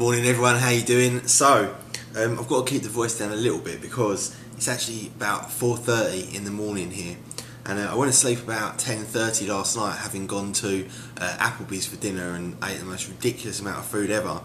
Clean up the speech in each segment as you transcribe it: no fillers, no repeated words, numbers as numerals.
morning everyone, how you doing? So, I've got to keep the voice down a little bit because it's actually about 4:30 in the morning here, and I went to sleep about 10:30 last night, having gone to Applebee's for dinner and ate the most ridiculous amount of food ever.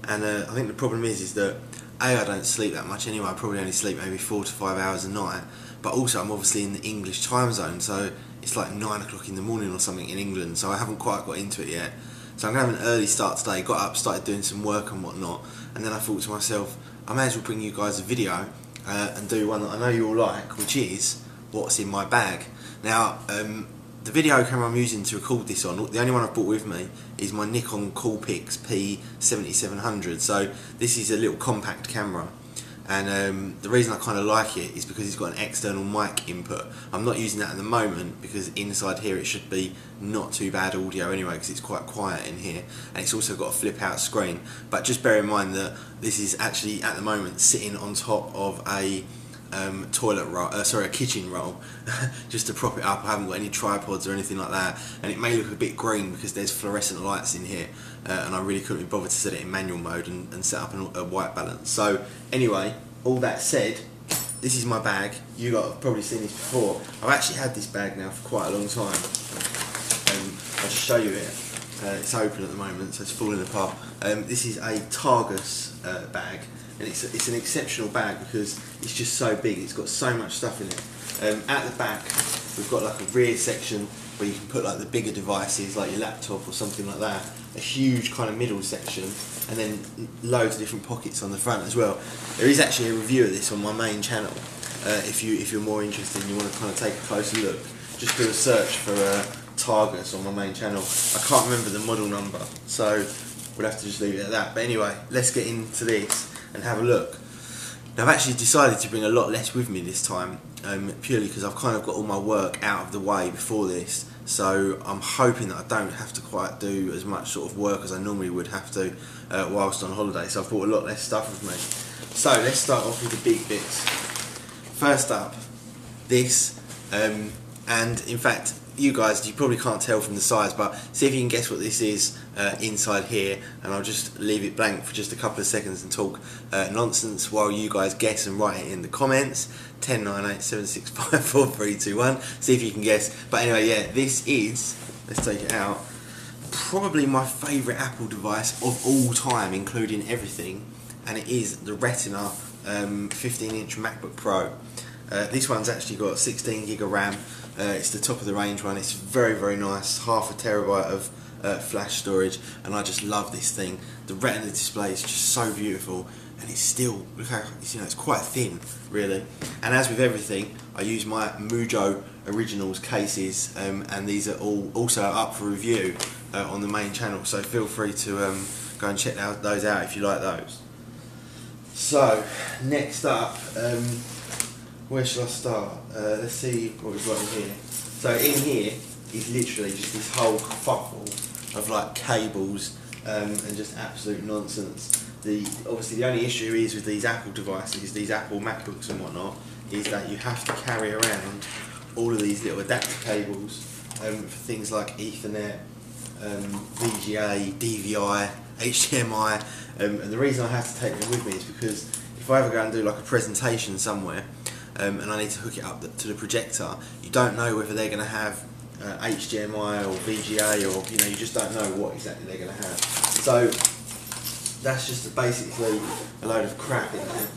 And I think the problem is that I don't sleep that much anyway. I probably only sleep maybe 4 to 5 hours a night, but also I'm obviously in the English time zone, so it's like 9 o'clock in the morning or something in England, so I haven't quite got into it yet. So I'm going to have an early start today. Got up, started doing some work and whatnot, and then I thought to myself, I may as well bring you guys a video and do one that I know you all like, which is what's in my bag. Now, the video camera I'm using to record this on, the only one I've brought with me, is my Nikon Coolpix P7700. So this is a little compact camera, and the reason I kind of like it is because it's got an external mic input. I'm not using that at the moment because inside here it should be not too bad audio anyway, because it's quite quiet in here, and it's also got a flip out screen. But just bear in mind that this is actually at the moment sitting on top of a toilet roll, a kitchen roll, just to prop it up. I haven't got any tripods or anything like that, and it may look a bit green because there's fluorescent lights in here, and I really couldn't be bothered to set it in manual mode and set up a white balance. So anyway, all that said, this is my bag. You lot have probably seen this before. I've actually had this bag now for quite a long time. I'll just show you it. It's open at the moment, so it's falling apart. This is a Targus bag, and it's an exceptional bag because it's just so big. It's got so much stuff in it. At the back, we've got like a rear section where you can put like the bigger devices, like your laptop or something like that. A huge kind of middle section, and then loads of different pockets on the front as well. There is actually a review of this on my main channel. If you're more interested and you want to kind of take a closer look, just do a search for Targus on my main channel. I can't remember the model number, so we'll have to just leave it at that. But anyway, let's get into this and have a look. Now, I've actually decided to bring a lot less with me this time, purely because I've kind of got all my work out of the way before this, so I'm hoping that I don't have to quite do as much sort of work as I normally would have to whilst on holiday, so I've brought a lot less stuff with me. So let's start off with the big bits. First up, this, and in fact, you guys, you probably can't tell from the size, but see if you can guess what this is inside here, and I'll just leave it blank for just a couple of seconds and talk nonsense while you guys guess and write it in the comments. 10, 9, 8, 7, 6, 5, 4, 3, 2, 1. See if you can guess. But anyway, yeah, this is, let's take it out, probably my favourite Apple device of all time, including everything, and it is the Retina 15-inch MacBook Pro. This one's actually got 16 gig of RAM. It's the top of the range one. It's very, very nice. Half a terabyte of flash storage, and I just love this thing. The Retina display is just so beautiful, and it's still, look how, it's quite thin, really. And as with everything, I use my Mujo Originals cases, and these are all also up for review on the main channel. So feel free to go and check those out if you like those. So next up. Where shall I start? Let's see what we've got in here. So in here is literally just this whole kerfuffle of like cables and just absolute nonsense. Obviously the only issue is with these Apple devices, these Apple MacBooks and whatnot, is that you have to carry around all of these little adapter cables for things like Ethernet, VGA, DVI, HDMI, and the reason I have to take them with me is because if I ever go and do like a presentation somewhere, and I need to hook it up to the projector, you don't know whether they're going to have HDMI or VGA, or you just don't know what exactly they're going to have. So that's just basically a load of crap in there.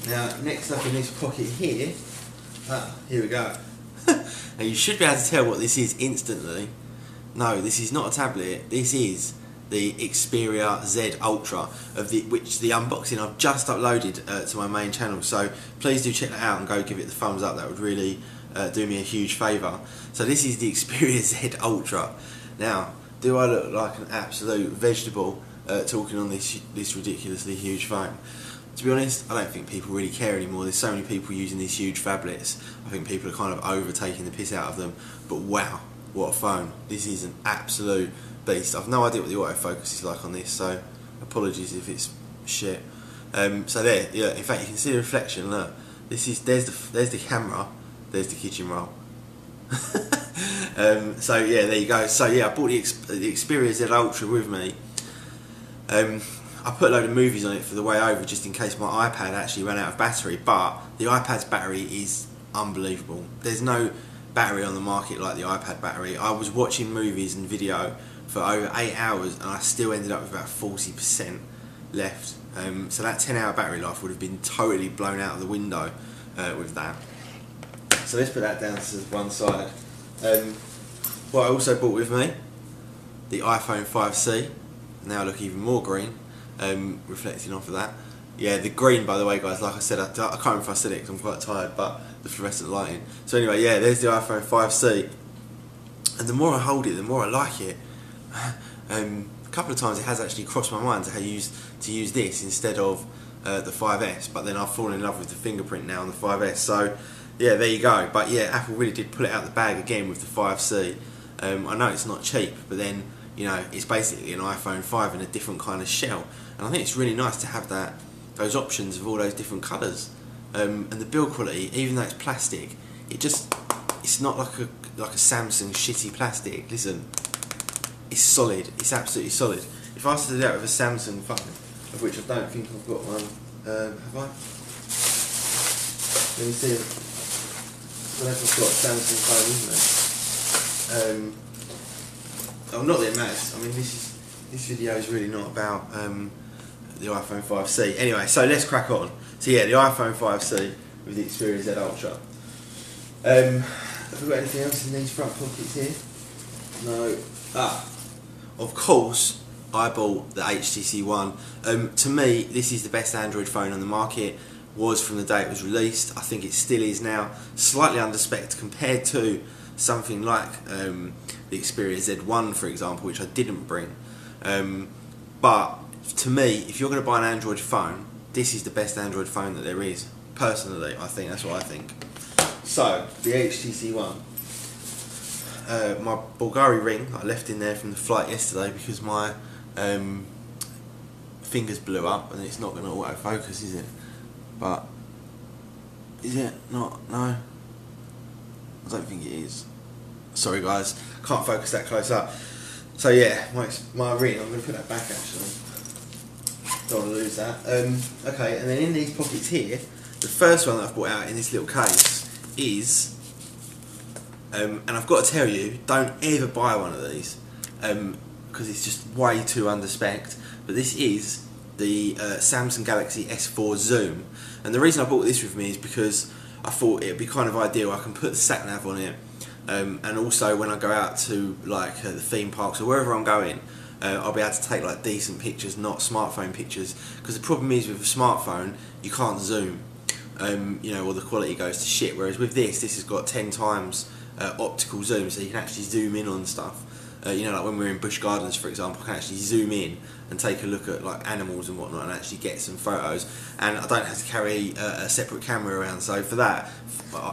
Now, next up in this pocket here, here we go. Now you should be able to tell what this is instantly. No, this is not a tablet. This is the Xperia Z Ultra, which the unboxing I've just uploaded to my main channel, so please do check that out and go give it the thumbs up. That would really do me a huge favour. So this is the Xperia Z Ultra. Now, do I look like an absolute vegetable talking on this ridiculously huge phone? To be honest, I don't think people really care anymore. There's so many people using these huge phablets. I think people are kind of overtaking the piss out of them, but wow, what a phone. This is an absolute beast. I've no idea what the autofocus is like on this, so apologies if it's shit. So there, yeah. In fact, you can see the reflection. Look, there's the camera, there's the kitchen roll. So yeah, there you go. So yeah, I bought the Xperia Z Ultra with me. I put a load of movies on it for the way over just in case my iPad actually ran out of battery, but the iPad's battery is unbelievable. There's no battery on the market like the iPad battery. I was watching movies and video for over 8 hours and I still ended up with about 40% left. So that 10-hour battery life would have been totally blown out of the window with that. So let's put that down to one side. What I also bought with me, the iPhone 5C. Now I look even more green, reflecting off of that. Yeah, the green, by the way, guys, like I said, I can't remember if I said it because I'm quite tired, but the fluorescent lighting. So anyway, yeah, there's the iPhone 5C. And the more I hold it, the more I like it. A couple of times it has actually crossed my mind to use this instead of the 5S, but then I've fallen in love with the fingerprint now on the 5S. So yeah, there you go. But yeah, Apple really did pull it out of the bag again with the 5C. I know it's not cheap, but then, you know, it's basically an iPhone 5 in a different kind of shell, and I think it's really nice to have those options of all those different colours. And the build quality, even though it's plastic, it's not like a Samsung shitty plastic. Listen, it's solid. It's absolutely solid. If I was to do that with a Samsung phone, of which I don't think I've got one, have I? Let me see. I don't know if I've got a Samsung phone, isn't it? Oh, not that it matters. I mean, this video is really not about the iPhone 5C. Anyway, so let's crack on. So yeah, the iPhone 5C with the Xperia Z Ultra. Have we got anything else in these front pockets here? No. Of course, I bought the HTC One. To me, this is the best Android phone on the market. Was from the day it was released. I think it still is now. Slightly underspec compared to something like the Xperia Z1, for example, which I didn't bring. But to me, if you're going to buy an Android phone, this is the best Android phone that there is. Personally, I think that's what I think. So, the HTC One. My Bulgari ring I left in there from the flight yesterday because my fingers blew up and it's not going to autofocus, is it? But is it not? No, I don't think it is. Sorry guys, can't focus that close up. So yeah, my ring, I'm going to put that back actually. Don't want to lose that. Okay, and then in these pockets here, the first one that I've brought out in this little case is, and I've got to tell you, don't ever buy one of these because it's just way too underspec. But this is the Samsung Galaxy S4 Zoom, and the reason I bought this with me is because I thought it'd be kind of ideal. I can put the sat nav on it, and also when I go out to like the theme parks or wherever I'm going, I'll be able to take like decent pictures, not smartphone pictures. Because the problem is with a smartphone, you can't zoom, you know, or the quality goes to shit. Whereas with this has got 10 times optical zoom, so you can actually zoom in on stuff. You know, like when we're in Busch Gardens, for example, I can actually zoom in and take a look at like animals and whatnot and actually get some photos, and I don't have to carry a separate camera around. So for that,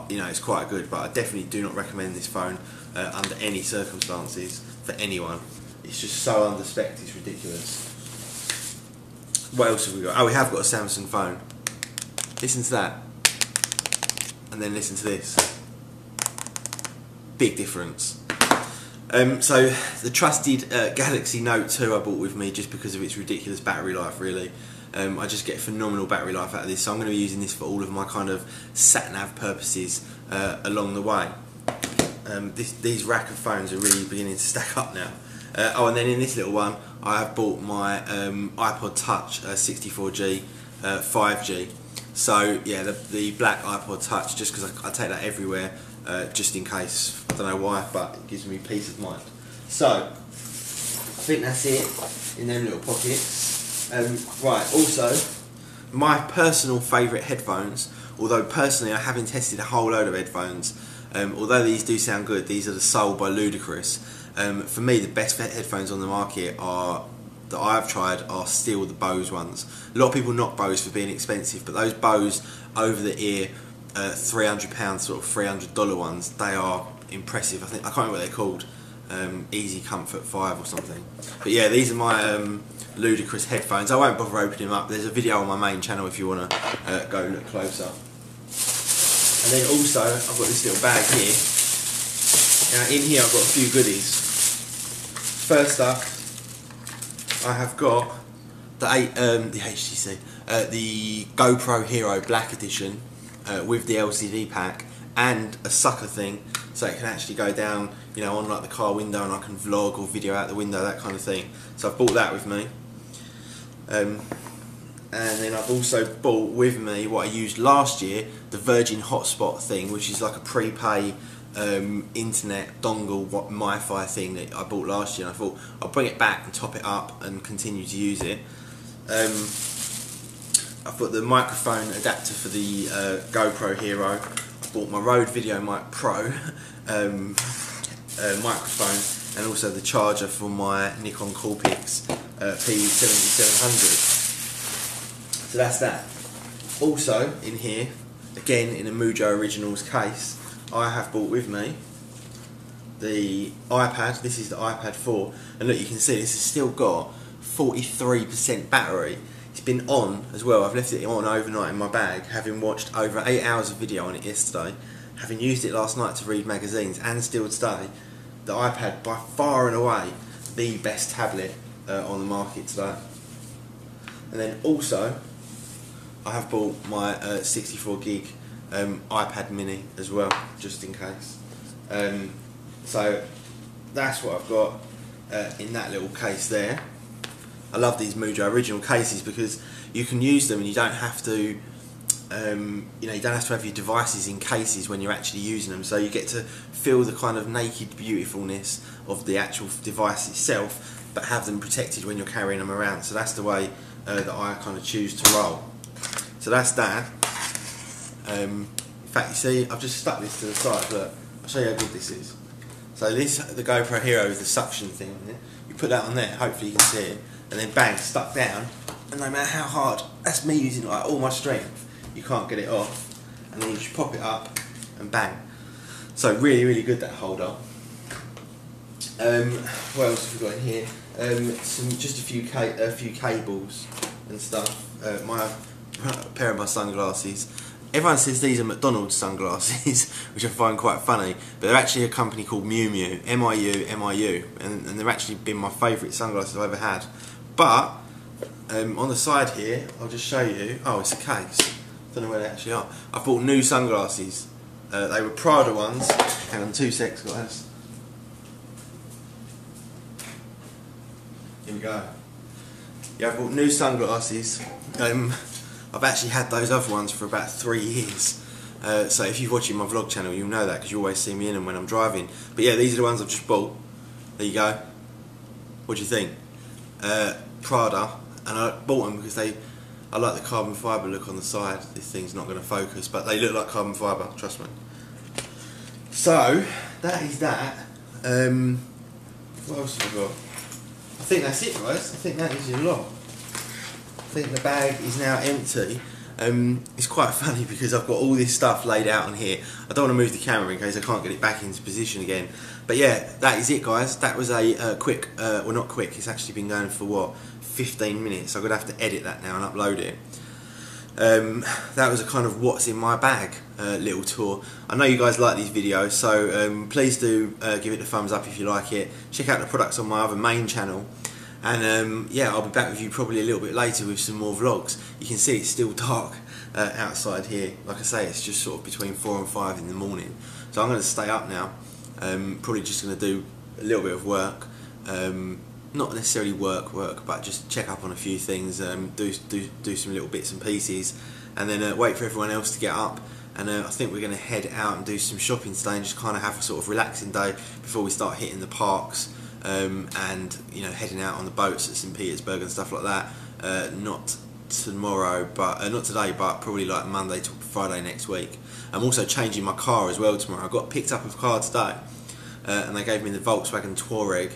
you know, it's quite good. But I definitely do not recommend this phone under any circumstances for anyone. It's just so underspec, it's ridiculous. What else have we got? Oh, we have got a Samsung phone. Listen to that, and then listen to this. Big difference. So the trusted Galaxy Note 2 I bought with me just because of its ridiculous battery life, really. I just get phenomenal battery life out of this, so I'm going to be using this for all of my kind of sat-nav purposes along the way. These rack of phones are really beginning to stack up now. Oh, and then in this little one, I have bought my iPod Touch 64G 5G. So yeah, the black iPod Touch, just because I take that everywhere, just in case. I don't know why, but it gives me peace of mind. So I think that's it in them little pockets. Right, also my personal favourite headphones, although personally I haven't tested a whole load of headphones, although these do sound good, these are the Soul by Ludacris. For me, the best headphones on the market that I've tried are still the Bose ones. A lot of people knock Bose for being expensive, but those Bose over the ear £300 sort of $300 ones, they are impressive. I can't remember what they're called, Easy Comfort 5 or something. But yeah, these are my Ludacris headphones. I won't bother opening them up. There's a video on my main channel if you want to go look closer. And then also I've got this little bag here. Now in here I've got a few goodies. First up, I have got the HTC, the GoPro Hero Black Edition with the LCD pack and a sucker thing, so it can actually go down, you know, on like the car window, and I can vlog or video out the window, that kind of thing. So I've bought that with me. And then I've also bought with me what I used last year, the Virgin Hotspot thing, which is like a prepay internet dongle Wi-Fi thing that I bought last year, and I thought I'll bring it back and top it up and continue to use it. I've got the microphone adapter for the GoPro Hero. I bought my Rode Video Mic Pro microphone, and also the charger for my Nikon Coolpix P7700. So that's that. Also in here, again in a Mujo Originals case, I have brought with me the iPad. This is the iPad 4, and look, you can see this has still got 43% battery. It's been on as well. I've left it on overnight in my bag, having watched over 8 hours of video on it yesterday, having used it last night to read magazines, and still today. The iPad, by far and away the best tablet on the market today. And then also I have bought my 64 gig iPad mini as well, just in case. So that's what I've got in that little case there. I love these Mujo Original cases because you can use them and you don't have to, you know, you don't have to have your devices in cases when you're actually using them. So you get to feel the kind of naked beautifulness of the actual device itself, but have them protected when you're carrying them around. So that's the way that I kind of choose to roll. So that's that. In fact, you see, I've just stuck this to the side. Look, I'll show you how good this is. So this, the GoPro Hero, is the suction thing on it. You put that on there, hopefully you can see it, and then bang, stuck down. And no matter how hard, that's me using like all my strength, you can't get it off. And then you just pop it up and bang. So really, really good, that holder. What else have we got in here? Just a few cables and stuff. A pair of my sunglasses. Everyone says these are McDonald's sunglasses, which I find quite funny, but they're actually a company called Miu Miu, M-I-U, and they've actually been my favourite sunglasses I've ever had. But on the side here, I'll just show you. Oh, it's a case. Don't know where they actually are. I bought new sunglasses. They were Prada ones. Hang on, 2 secs, guys. Here we go. Yeah, I bought new sunglasses. I've actually had those other ones for about 3 years. So if you're watching my vlog channel, you'll know that because you always see me in them when I'm driving. But yeah, these are the ones I've just bought. There you go. What do you think? Prada, and I bought them because I like the carbon fibre look on the side. This thing's not going to focus, but they look like carbon fibre, trust me. So that is that. What else have I got? I think that's it, guys. I think that is your lot. I think the bag is now empty. It's quite funny because I've got all this stuff laid out on here. I don't want to move the camera in case I can't get it back into position again. But yeah, that is it, guys. That was a quick, well, not quick, it's actually been going for what, 15 minutes. I'm going to have to edit that now and upload it. That was a kind of what's in my bag little tour. I know you guys like these videos, so please do give it a thumbs up if you like it. Check out the products on my other main channel. And yeah, I'll be back with you probably a little bit later with some more vlogs. You can see it's still dark outside here. Like I say, it's just sort of between 4 and 5 in the morning. So I'm going to stay up now. Probably just going to do a little bit of work. Not necessarily work, but just check up on a few things, do some little bits and pieces, and then wait for everyone else to get up. And I think we're going to head out and do some shopping today and just kind of have a sort of relaxing day before we start hitting the parks. And you know, heading out on the boats at St. Petersburg and stuff like that. Not tomorrow, but not today, but probably like Monday to Friday next week. I'm also changing my car as well tomorrow. I got picked up a car today, and they gave me the Volkswagen Touareg,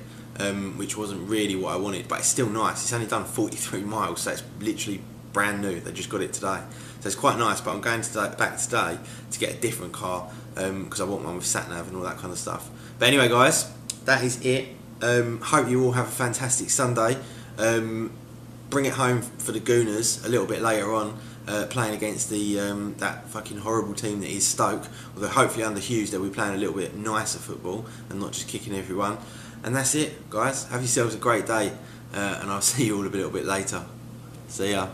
which wasn't really what I wanted, but it's still nice. It's only done 43 miles, so it's literally brand new. They just got it today, so it's quite nice. But I'm going back today to get a different car because I want one with sat nav and all that kind of stuff. But anyway, guys, that is it. Hope you all have a fantastic Sunday. Bring it home for the Gooners a little bit later on, playing against the that fucking horrible team that is Stoke. Although hopefully under Hughes they'll be playing a little bit nicer football and not just kicking everyone. And that's it, guys. Have yourselves a great day, and I'll see you all a little bit later. See ya.